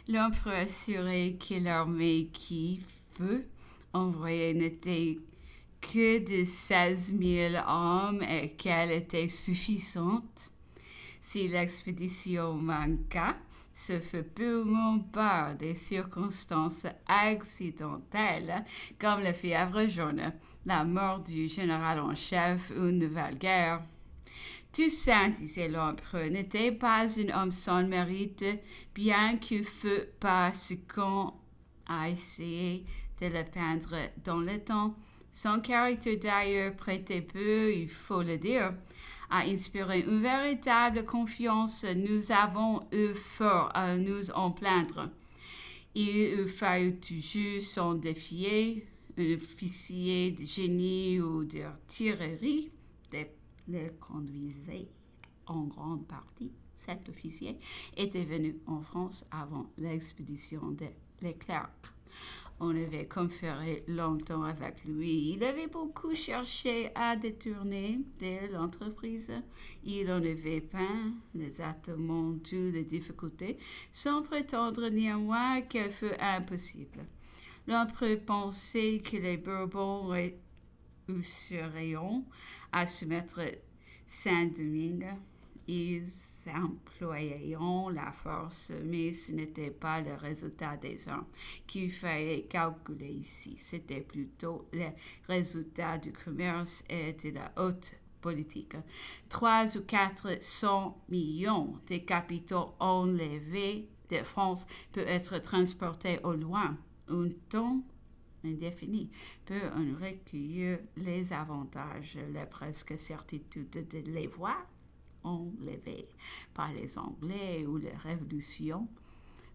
L'empereur assurait que l'armée qui fut envoyée n'était que de 16 000 hommes et qu'elle était suffisante. Si l'expédition manqua, ce fut purement par des circonstances accidentelles, comme la fièvre jaune, la mort du général en chef ou une nouvelle guerre. Toussaint, disait l'empereur, n'était pas un homme sans mérite, bien qu'il fût pas ce qu'on a essayé de le peindre dans le temps. Son caractère d'ailleurs prêtait peu, il faut le dire, à inspirer une véritable confiance. Nous avons eu fort à nous en plaindre. Il eût fallu toujours s'en défier. Un officier de génie ou d'artillerie le conduisait en grande partie. Cet officier était venu en France avant l'expédition de Leclerc. On avait conféré longtemps avec lui. Il avait beaucoup cherché à détourner de l'entreprise. Il en avait peint exactement toutes les difficultés, sans prétendre néanmoins qu'elle fût impossible. L'empereur pensait que les Bourbons réussiraient à soumettre Saint-Domingue. Ils employèrent la force, mais ce n'était pas le résultat des armes qu'il fallait calculer ici. C'était plutôt le résultat du commerce et de la haute politique. 300 ou 400 millions de capitaux enlevés de France peuvent être transportés au loin. Un temps indéfini peut en recueillir les avantages, la presque certitude de les voir enlevés par les Anglais ou les révolutions.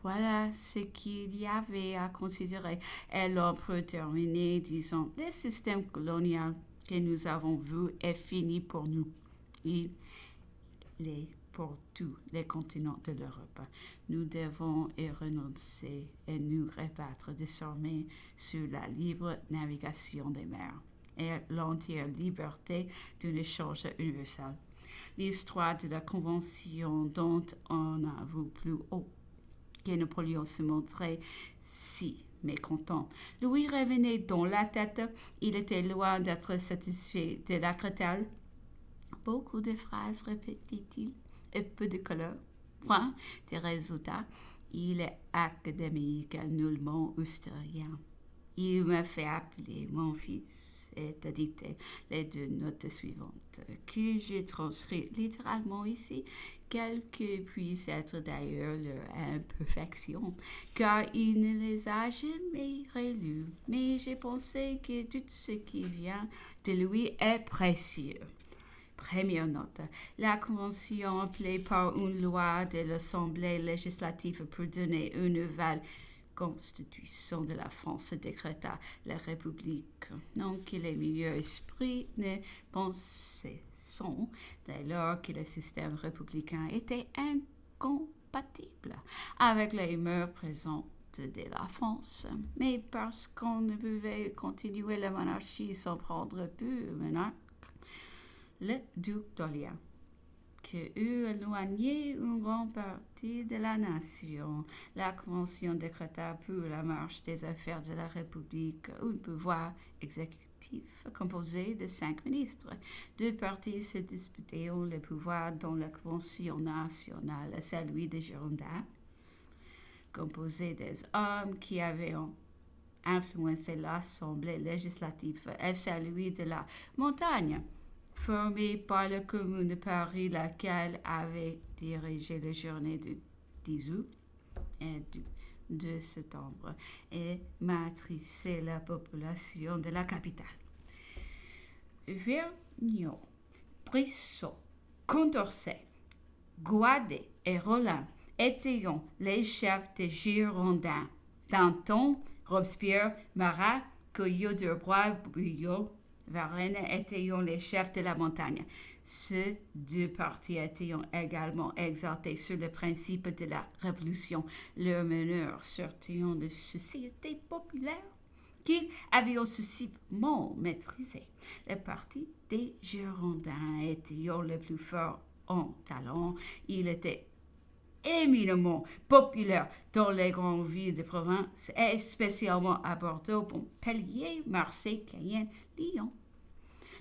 Voilà ce qu'il y avait à considérer. Et l'empereur terminait disant, le système colonial que nous avons vu est fini pour nous. Il l'est pour tous les continents de l'Europe. Nous devons y renoncer et nous rabattre désormais sur la libre navigation des mers et l'entière liberté d'un échange universel. L'histoire de la Convention dont on a vu plus haut que Napoléon se montrait si mécontent. Louis revenait dans la tête. Il était loin d'être satisfait de la crételle. Beaucoup de phrases répétait-il et peu de couleur. Point de résultats. Il est académique, nullement austérien. Il m'a fait appeler mon fils et a dicté les deux notes suivantes, que j'ai transcrites littéralement ici, quelles que puissent être d'ailleurs leur imperfection, car il ne les a jamais relues. Mais j'ai pensé que tout ce qui vient de lui est précieux. Première note. La Convention, appelée par une loi de l'Assemblée législative pour donner une nouvelle Constitution de la France, décréta la République. Non que les meilleurs esprits ne pensaient dès lors que le système républicain était incompatible avec les mœurs présentes de la France, mais parce qu'on ne pouvait continuer la monarchie sans prendre plus monarque, le duc d'Orléans, qui eut éloigné une grande partie de la nation. La Convention décréta pour la marche des affaires de la République un pouvoir exécutif composé de 5 ministres. Deux partis se disputaient le pouvoir dans la Convention nationale, celui des Girondins, composé des hommes qui avaient influencé l'Assemblée législative, et celui de la Montagne, formée par la Commune de Paris, laquelle avait dirigé les journées du 10 août et du 2 septembre et matricé la population de la capitale. Vergniaud, Brissot, Condorcet, Guadet et Rollin étaient les chefs des Girondins. Danton, Robespierre, Marat, Collot d'Herbois, Bouillot, Varenne étaient les chefs de la Montagne. Ces deux partis étaient également exaltés sur le principe de la Révolution. Leurs meneurs sortaient de sociétés populaires qu'ils avaient successivement maîtrisées. Le parti des Girondins était le plus fort en talent. Il était éminemment populaire dans les grandes villes de province et spécialement à Bordeaux, Montpellier, Marseille, Cayenne, Lyon.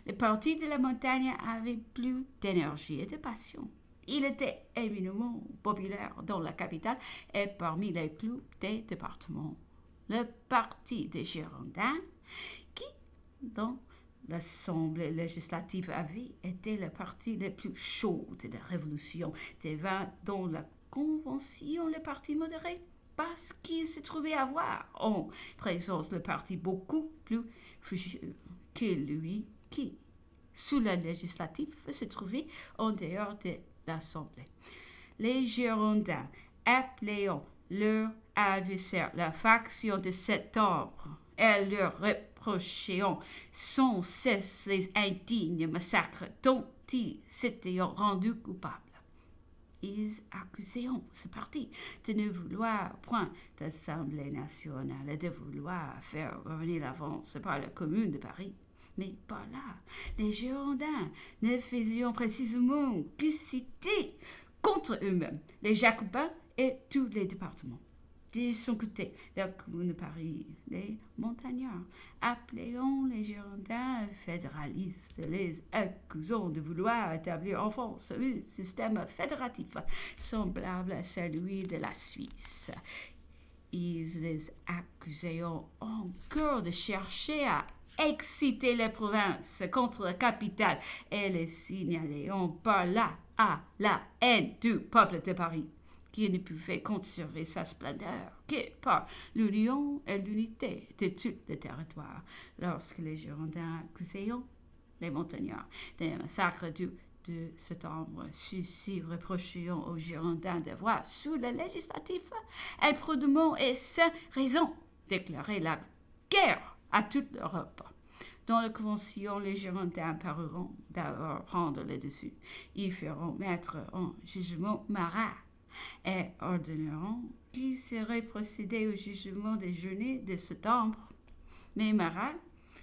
Le parti de la montagne avait plus d'énergie et de passion. Il était éminemment populaire dans la capitale et parmi les clubs des départements. Le parti des Girondins, qui, dans l'Assemblée législative, avait été le parti le plus chaud de la Révolution, devint dans la Convention le parti modéré parce qu'il se trouvait avoir en présence le parti beaucoup plus fugitif que lui qui, sous la législative, se trouvait en dehors de l'Assemblée. Les Girondins, appelant leur adversaire la faction de septembre et leur reprochant sans cesse les indignes massacres dont ils s'étaient rendus coupables. Ils accusaient ce parti de ne vouloir point d'Assemblée nationale et de vouloir faire revenir l'avance par la Commune de Paris. Mais par là, les Girondins ne faisaient précisément que citer contre eux-mêmes les Jacobins et tous les départements. De son côté, la Commune de Paris, les montagnards, appelant les Girondins fédéralistes, les accusant de vouloir établir en France un système fédératif semblable à celui de la Suisse. Ils les accusaient encore de chercher à exciter les provinces contre la capitale et les signalant par là à la haine du peuple de Paris, qui ne pouvait conserver sa splendeur que par l'union et l'unité de tout le territoire. Lorsque les Girondins accusaient les montagnards des massacres du 2 septembre, ceux-ci reprochant aux Girondins d'avoir, sous le législatif, imprudemment et sans raison, déclaré la guerre à toute l'Europe. Dans la Convention, les Girondins paruront d'abord prendre le dessus. Ils feront mettre en jugement Marat et ordonneront qu'il serait procédé au jugement des journées de septembre. Mais Marat,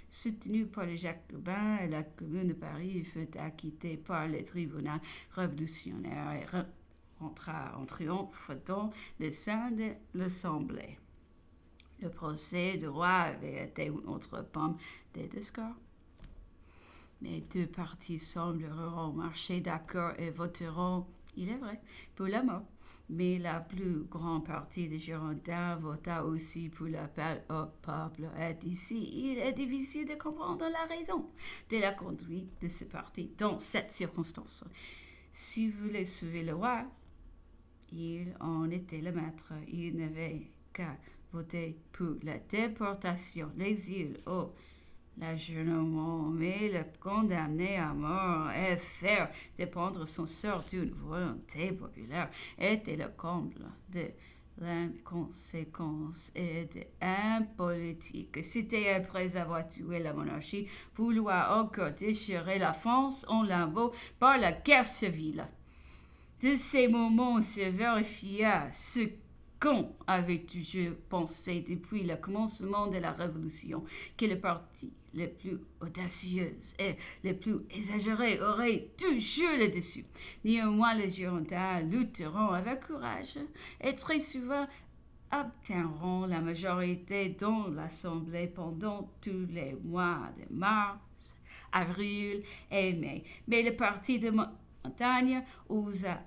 soutenu par les Jacobins et la Commune de Paris, fut acquitté par le tribunal révolutionnaire et rentra en triomphe dans le sein de l'Assemblée. Le procès du roi avait été une autre pomme de discorde. Les deux partis sembleraient marcher d'accord et voteront, il est vrai, pour la mort. Mais la plus grande partie des Girondins vota aussi pour l'appel au peuple. Et ici, il est difficile de comprendre la raison de la conduite de ce parti dans cette circonstance. Si vous voulez sauver le roi, il en était le maître. Il n'avait qu'à voter pour la déportation, l'exil ou l'ajeunement, mais le condamner à mort et faire dépendre son sort d'une volonté populaire était le comble de l'inconséquence et de l'impolitique. C'était après avoir tué la monarchie, vouloir encore déchirer la France en lambeaux par la guerre civile. De ces moments se vérifia ce qu'on avait toujours pensé depuis le commencement de la Révolution, que le parti le plus audacieux et le plus exagéré aurait toujours le dessus. Néanmoins, les Girondins lutteront avec courage et très souvent obtiendront la majorité dans l'Assemblée pendant tous les mois de mars, avril et mai. Mais le parti de montagne usa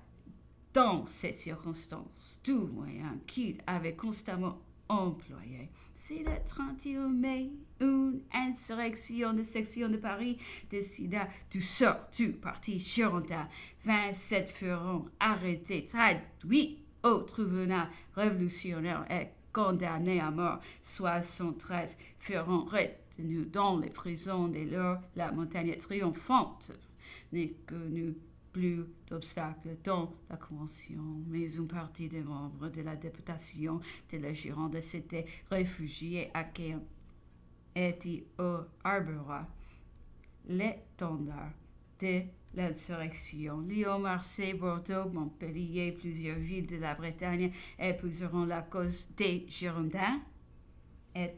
dans ces circonstances, tout moyen qu'il avait constamment employé. C'est le 31 mai, une insurrection de section de Paris décida du sort du parti Girondin. 27 furent arrêtés, traduits au tribunal révolutionnaire et condamnés à mort. 73 furent retenus dans les prisons. Dès lors, la montagne triomphante n'est connue plus d'obstacles dans la Convention, mais une partie des membres de la députation de la Gironde s'était réfugiée à Caen et y arbora l'étendard de l'insurrection. Lyon, Marseille, Bordeaux, Montpellier, plusieurs villes de la Bretagne épouseront la cause des Girondins et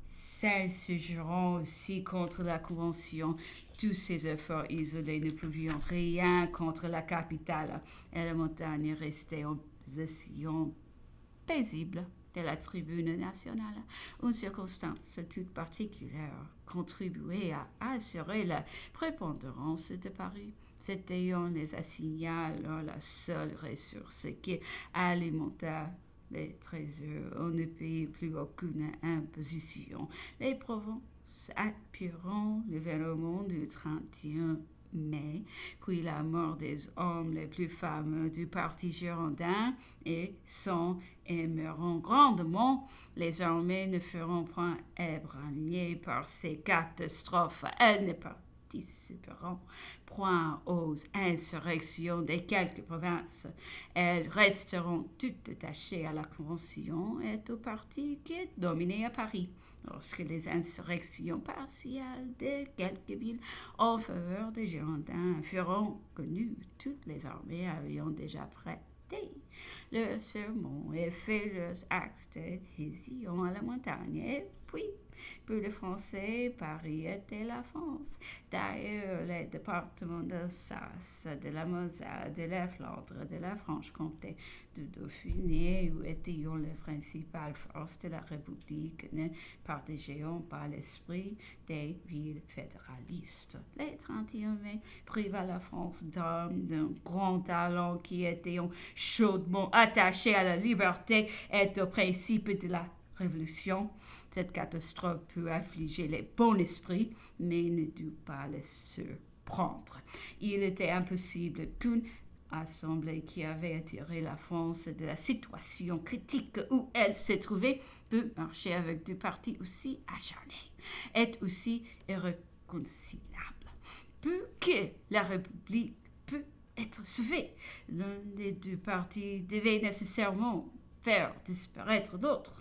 s'insurgeront aussi contre la Convention. Tous ces efforts isolés ne pouvaient rien contre la capitale et la montagne restait en possession paisible de la tribune nationale. Une circonstance toute particulière contribuait à assurer la prépondérance de Paris. C'était on les assigna alors la seule ressource qui alimenta les trésors. On ne payait plus aucune imposition. Les provinces appuieront l'événement du 31 mai, puis la mort des hommes les plus fameux du parti girondin et s'en aimeront grandement. Les armées ne feront point ébranler par ces catastrophes. Elles ne participeront point aux insurrections des quelques provinces. Elles resteront toutes attachées à la Convention et au parti qui est dominé à Paris. Lorsque les insurrections partielles de quelques villes en faveur des Girondins furent connues, toutes les armées avaient déjà prêté le serment et fait leurs actes d'adhésion à la montagne. Et puis, pour les Français, Paris était la France. D'ailleurs, les départements d'Alsace, de la Moselle, de la Flandre, de la Franche-Comté, de Dauphiné, où étaient les principales forces de la République, ne partageaient pas l'esprit des villes fédéralistes. Les 31 mai priva la France d'hommes d'un grand talent qui étaient chaudement attachés à la liberté et au principe de la Révolution. Cette catastrophe peut affliger les bons esprits, mais ne dut pas les surprendre. Il était impossible qu'une assemblée qui avait attiré la France de la situation critique où elle se trouvait peut marcher avec deux partis aussi acharnés, est aussi irréconciliable. Peu que la République peut être sauvée. L'un des deux partis devait nécessairement faire disparaître l'autre.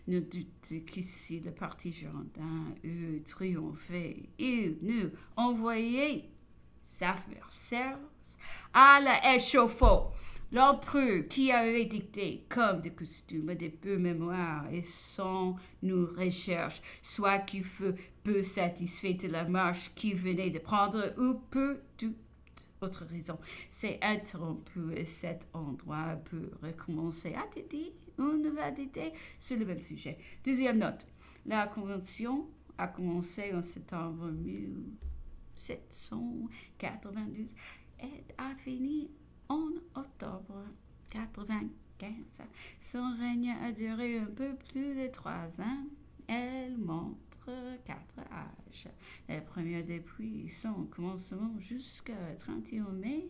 Ne doute que si le parti girondin eût triomphé, il n'eût envoyé ses adversaires à l'échafaud. L'empereur qui avait dicté, comme de coutume, des peu mémoires et sans nous recherche, soit qu'il fût peu satisfait de la marche qu'il venait de prendre ou peu toute autre raison, s'est interrompu et cet endroit peut recommencer à te dire une nouvelle idée sur le même sujet. Deuxième note. La Convention a commencé en septembre 1792 et a fini en octobre 95. Son règne a duré un peu plus de 3 ans. Elle montre 4 âges. Les premiers depuis son commencement jusqu'au 31 mai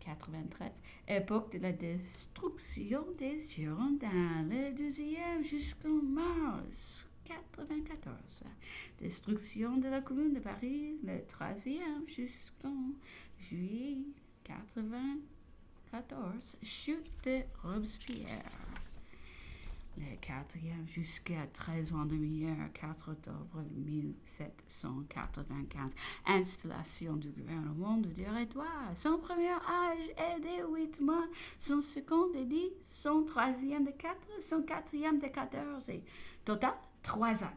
93, époque de la destruction des Girondins. Le deuxième jusqu'en mars 94, destruction de la Commune de Paris. Le troisième jusqu'en juillet 94, chute de Robespierre. Le quatrième jusqu'à 13 juin 4 octobre 1795. Installation du gouvernement de Directoire. Son premier âge est de 8 mois, son second de 10, son troisième de 4, son quatrième de 14 et total 3 ans.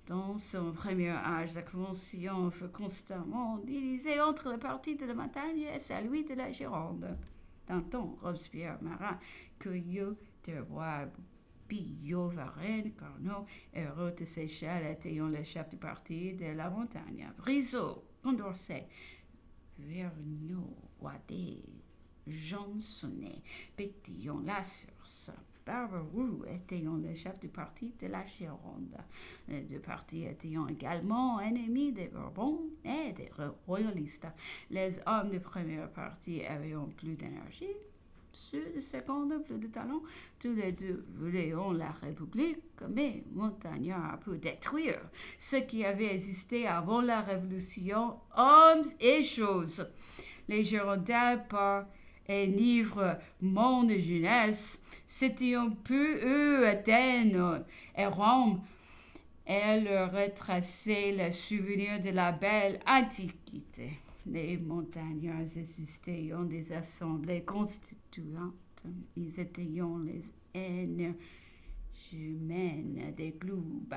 Dans son premier âge, la Convention fut constamment divisée entre le parti de la montagne et celui de la Gironde. Danton, Robespierre, Marat, Couillot, Terbois, Billot, Varenne, Carnot et Roth de Seychelles étaient les chefs du parti de la montagne. Brissot, Condorcet, Vergniaud, Guadet, Johnsonnet, Pétillon, Lassource, Barbaroux étaient les chefs du parti de la Gironde. Les deux partis étaient également ennemis des Bourbons et des royalistes. Les hommes du premier parti avaient plus d'énergie. Ceux du second, plus de talent, tous les deux voulaient la République, mais Montagnard a pu détruire ce qui avait existé avant la Révolution, hommes et choses. Les Girondins, par enivrement de jeunesse, s'étaient un peu, eux, Athènes et Rome, et leur retraçaient le souvenir de la belle Antiquité. Les montagnards assistaient à des assemblées constituantes. Ils étaient les jumelles des globes,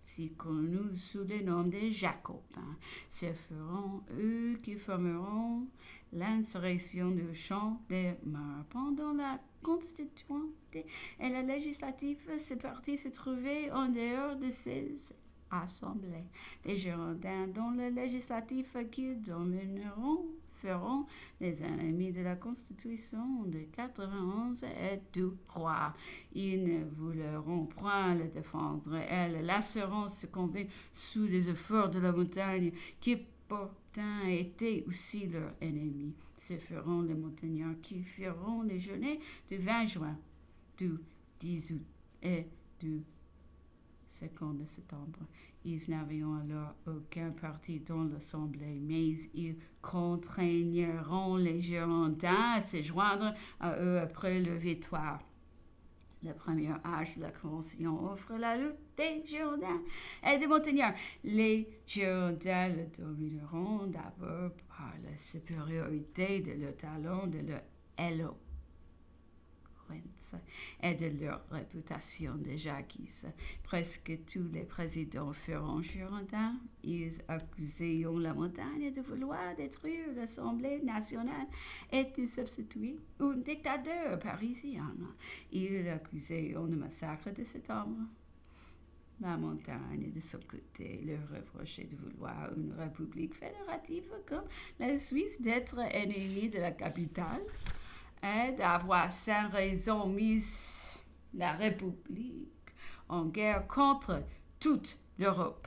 si connus sous le nom de Jacobins. Ce feront eux qui formeront l'insurrection du champ des mers. Pendant la constituante et la législative, ces partis se trouvaient en dehors de ces assemblées. Les Girondins, dont le législatif qui domineront, feront les ennemis de la Constitution de 91 et du roi. Ils ne voudront point le défendre. Elles laisseront succomber sous les efforts de la montagne qui pourtant était aussi leur ennemi. Ce feront les montagnards qui feront les journées du 20 juin, du 10 août et du 2 septembre. Ils n'avaient alors aucun parti dans l'Assemblée, mais ils contraigneront les Girondins à se joindre à eux après leur victoire. Le premier âge de la Convention offre la lutte des Girondins et des Montagnards. Les Girondins le domineront d'abord par la supériorité de leur talent, de leur éloquence et de leur réputation déjà acquise. Presque tous les présidents feront Girondins. Ils accuseront la montagne de vouloir détruire l'Assemblée nationale et de substituer un dictateur parisien. Ils accuseront le massacre de septembre. La montagne, de son côté, leur reprochait de vouloir une république fédérative comme la Suisse, d'être ennemie de la capitale et d'avoir sans raison mis la République en guerre contre toute l'Europe.